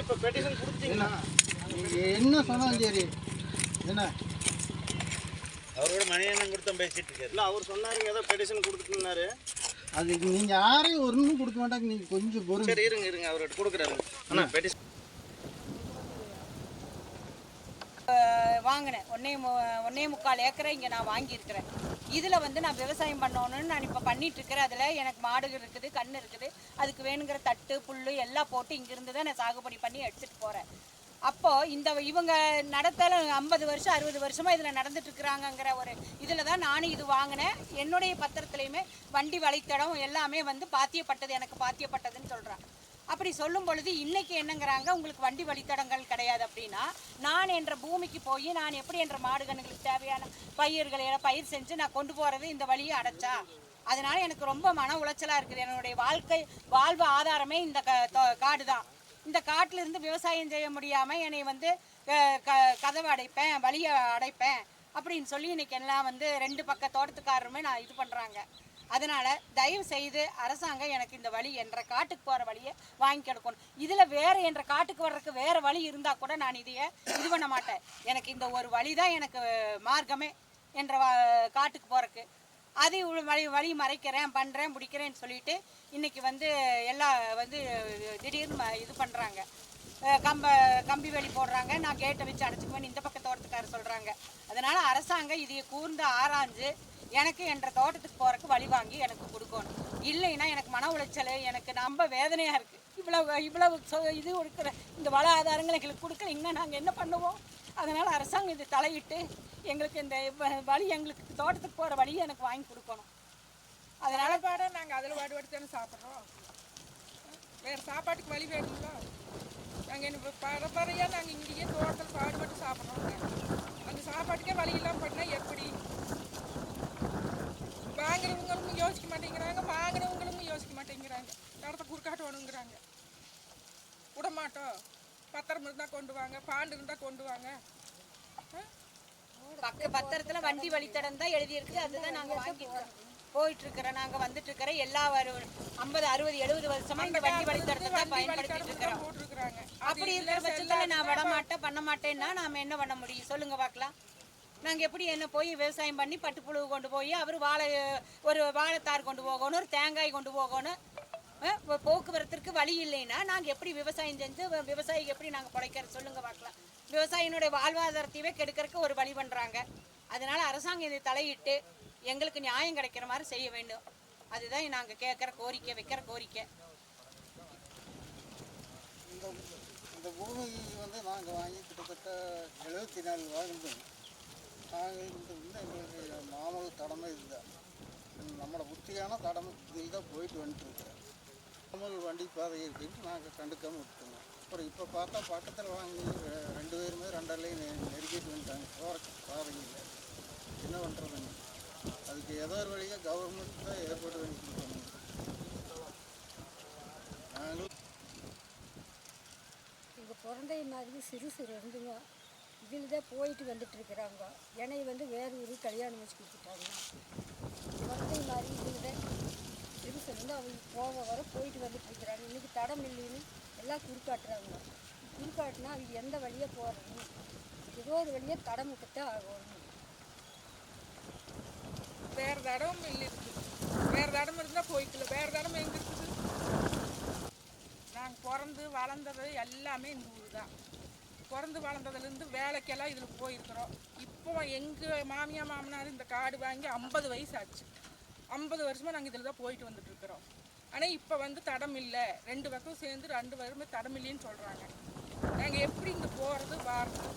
இப்போ பெட்டிஷன் கொடுத்தீங்களா? என்ன சொன்னாலும் சரி. என்ன அவரோட மணியண்ணன் கொடுத்தோம் பேசிட்டு இருக்காரு. இல்லை அவர் சொன்னாருங்க ஏதோ பெட்டிஷன் கொடுத்துட்டுனாரு. அதுக்கு நீங்கள் யாரையும் ஒன்றும் கொடுக்க மாட்டாங்க. நீங்கள் கொஞ்சம் பொருள். சரி இருங்க அவர்கிட்ட கொடுக்குறாரு. ஆனால் பெட்டிஷன் வாங்கினேன். 1.25 ஏக்கரை இங்கே நான் வாங்கியிருக்கிறேன். இதில் வந்து நான் விவசாயம் பண்ணணும்னு நான் இப்போ பண்ணிகிட்ருக்கிறேன். அதில் எனக்கு மாடுகள் இருக்குது, கன்று இருக்குது. அதுக்கு வேணுங்கிற தட்டு புல் எல்லாம் போட்டு இங்கேருந்து தான் நான் சாகுபடி பண்ணி எடுத்துகிட்டு போகிறேன். அப்போது இவங்க நடத்தல 50 வருஷம் 60 வருஷமாக இதில் நடந்துட்டுருக்குறாங்கங்கிற ஒரு இதில் தான் நானும் இது வாங்கினேன். என்னுடைய பத்திரத்துலேயுமே வண்டி வழித்தடம் எல்லாமே வந்து பாத்தியப்பட்டது, எனக்கு பாத்தியப்பட்டதுன்னு சொல்கிறேன். அப்படி சொல்லும் பொழுது இன்றைக்கி என்னங்கிறாங்க, உங்களுக்கு வண்டி வழித்தடங்கள் கிடையாது அப்படின்னா, நான் என்ற பூமிக்கு போய் நான் எப்படி என்ற மாடுகணுங்களுக்கு தேவையான பயிர்களை பயிர் செஞ்சு நான் கொண்டு போகிறது இந்த வழியை அடைச்சா? அதனால் எனக்கு ரொம்ப மன உளைச்சலாக இருக்குது. என்னுடைய வாழ்வு ஆதாரமே இந்த காடு தான். இந்த காட்டிலிருந்து விவசாயம் செய்ய முடியாமல் என்னை வந்து கதவை அடைப்பேன், வழியை அடைப்பேன் அப்படின்னு சொல்லி இன்றைக்கி எல்லாம் வந்து 2 பக்க தோட்டத்துக்காரருமே நான் இது பண்ணுறாங்க. அதனால் தயவு செய்து அரசாங்கம் எனக்கு இந்த வழி என்ற காட்டுக்கு போகிற வழியை வாங்கி கொடுக்கணும். இதில் வேறு என்ற காட்டுக்கு வர்றதுக்கு வேறு வழி இருந்தால் கூட நான் இதையே இது பண்ண மாட்டேன். எனக்கு இந்த ஒரு வழி தான் எனக்கு மார்க்கமே என்ற காட்டுக்கு போகிறதுக்கு. அது வழி மறைக்கிறேன், பண்ணுறேன், பிடிக்கிறேன்னு சொல்லிட்டு இன்றைக்கி வந்து எல்லாம் வந்து திடீர்னு இது பண்ணுறாங்க. கம்பி வேலி போடுறாங்க, நான் கேட்டை வச்சு அடைச்சிக்குவேன்னு இந்த பக்க தோட்டத்துக்காரர் சொல்கிறாங்க. அதனால் அரசாங்கம் இதை கூர்ந்து ஆராய்ஞ்சு எனக்கு என்ற தோட்டத்துக்கு போகிறக்கு வழி வாங்கி எனக்கு கொடுக்கணும். இல்லைன்னா எனக்கு மன உளைச்சல், எனக்கு ரொம்ப வேதனையாக இருக்குது. இவ்வளவு இது கொடுக்குற இந்த வள ஆதாரங்கள் எங்களுக்கு கொடுக்கலைங்கன்னா நாங்கள் என்ன பண்ணுவோம்? அதனால் அரசாங்கம் இது தலையிட்டு எங்களுக்கு இந்த வழி, எங்களுக்கு தோட்டத்துக்கு போகிற வழியை எனக்கு வாங்கி கொடுக்கணும். அதனால் நாங்கள் அதில் வாடு தானே சாப்பிட்றோம். வேறு சாப்பாட்டுக்கு வழி வேணுங்களா? நாங்கள் என்ன பரம்பரையாக நாங்கள் இங்கேயே தோட்டத்தில் பாடுபட்டு சாப்பிட்றோங்க. அந்த சாப்பாட்டுக்கே வழி இல்லாமல் பண்ணால் எப்படி? வாங்குறவங்களும் யோசிக்க மாட்டேங்கிறாங்க, வாங்கினவங்களும் யோசிக்க மாட்டேங்கிறாங்க. இடத்த குறுக்காட்டணுங்கிறாங்க. விடமாட்டோம், பத்திரம் இருந்தால் கொண்டு வாங்க, பாண்டு இருந்தால் கொண்டு வாங்க. பத்திரத்தில் வண்டி வழித்தடம் தான் எழுதியிருக்கு, அதுதான் நாங்கள் வாங்கிக்கிறோம், போயிட்டுருக்கிறோம், நாங்கள் வந்துட்டுருக்கிறோம். எல்லா 50 60 70 வருஷமாக இந்த வண்டி வழித்தடத்தை தான் பயன்படுத்திட்டு இருக்கிறோம். அப்படி இருக்கிற பட்சத்தில் நான் விடமாட்டேன் பண்ண மாட்டேன்னா நாம் என்ன பண்ண முடியும் சொல்லுங்கள் பார்க்கலாம்? நாங்கள் எப்படி என்ன போய் விவசாயம் பண்ணி பட்டுப்புழு கொண்டு போய் அவர் ஒரு வாழைத்தார் கொண்டு போகணும், ஒரு தேங்காய் கொண்டு போகணும். போக்குவரத்திற்கு வழி இல்லைன்னா நாங்கள் எப்படி விவசாயம் செஞ்சு விவசாயிக்கு எப்படி நாங்கள் பிழைக்கிற சொல்லுங்கள் பார்க்கலாம்? விவசாயினுடைய வாழ்வாதாரத்தையே கெடுக்கிறதுக்கு ஒரு வழி பண்ணுறாங்க. அதனால் அரசாங்கம் இதை தலையிட்டு எங்களுக்கு நியாயம் கிடைக்கிற மாதிரி செய்ய வேண்டும். அதுதான் நாங்கள் கேட்குற கோரிக்கை, வைக்கிற கோரிக்கை. இந்த பூமி வந்து நாங்கள் வாங்கி கிட்டத்தட்ட 74 வாழ்ந்தோம். நாங்கள் எங்களுக்கு மாமூல் தடமை இதுதான், நம்மளோட புத்தியான தடமை இதில் தான் போயிட்டு வந்துட்டுருக்கோம். மாமூல் வண்டி பாதை இருக்குன்னு நாங்கள் கண்டுக்காமல் விட்டுருந்தோம். அப்புறம் இப்போ பார்த்தா பக்கத்தில் வாங்கி 2 பேருமே 2 நெருக்கிட்டு வந்துட்டாங்க. போகிறக்கு பாதை இல்லை, என்ன பண்ணுறதுங்க? அதுக்கு ஏதோ ஒரு வழியாக கவர்மெண்ட் தான் ஏற்பாடு பண்ணி கொடுக்கணும். நாங்களும் எங்கள் பிறந்தை மாதிரி சிறு இருந்துங்க இதில் தான் போயிட்டு வந்துட்டுருக்குறாங்க. என்னை வந்து வேறு ஒரு கல்யாணம் வச்சு கொடுத்துட்டாங்க. பிறந்தை மாதிரி இதில் தான் சிறுசு இருந்து அவங்க போக வர போயிட்டு வந்துட்டுருக்குறாங்க. இன்றைக்கி தடம் இல்லைன்னு எல்லாம் குறுக்காட்டுறாங்க. குறுக்காட்டினா அவங்க எந்த வழியாக போகிறது? ஏதோ ஒரு வழியாக தடமுக்கத்தான் ஆகணும். வேறு தடம் இல்லை இருக்குது, வேறு தடம் இருந்தால் போய்க்கல. வேறு தடம் எங்கே இருக்குது? நாங்கள் பிறந்து வளர்ந்தது எல்லாமே இந்த ஊர் தான். பிறந்து வளர்ந்ததுலேருந்து வேலைக்கெல்லாம் இதில் போயிருக்கிறோம். இப்போ எங்கள் மாமனார் இந்த காடு வாங்கி 50 வயசு ஆச்சு. 50 வருஷமாக நாங்கள் இதில் தான் போயிட்டு வந்துட்டுருக்குறோம். ஆனால் இப்போ வந்து தடம் இல்லை, 2 பக்கம் சேர்ந்து 2 பேருமே தடம் இல்லைன்னு சொல்கிறாங்க. நாங்கள் எப்படி இங்கே போகிறது வாரது?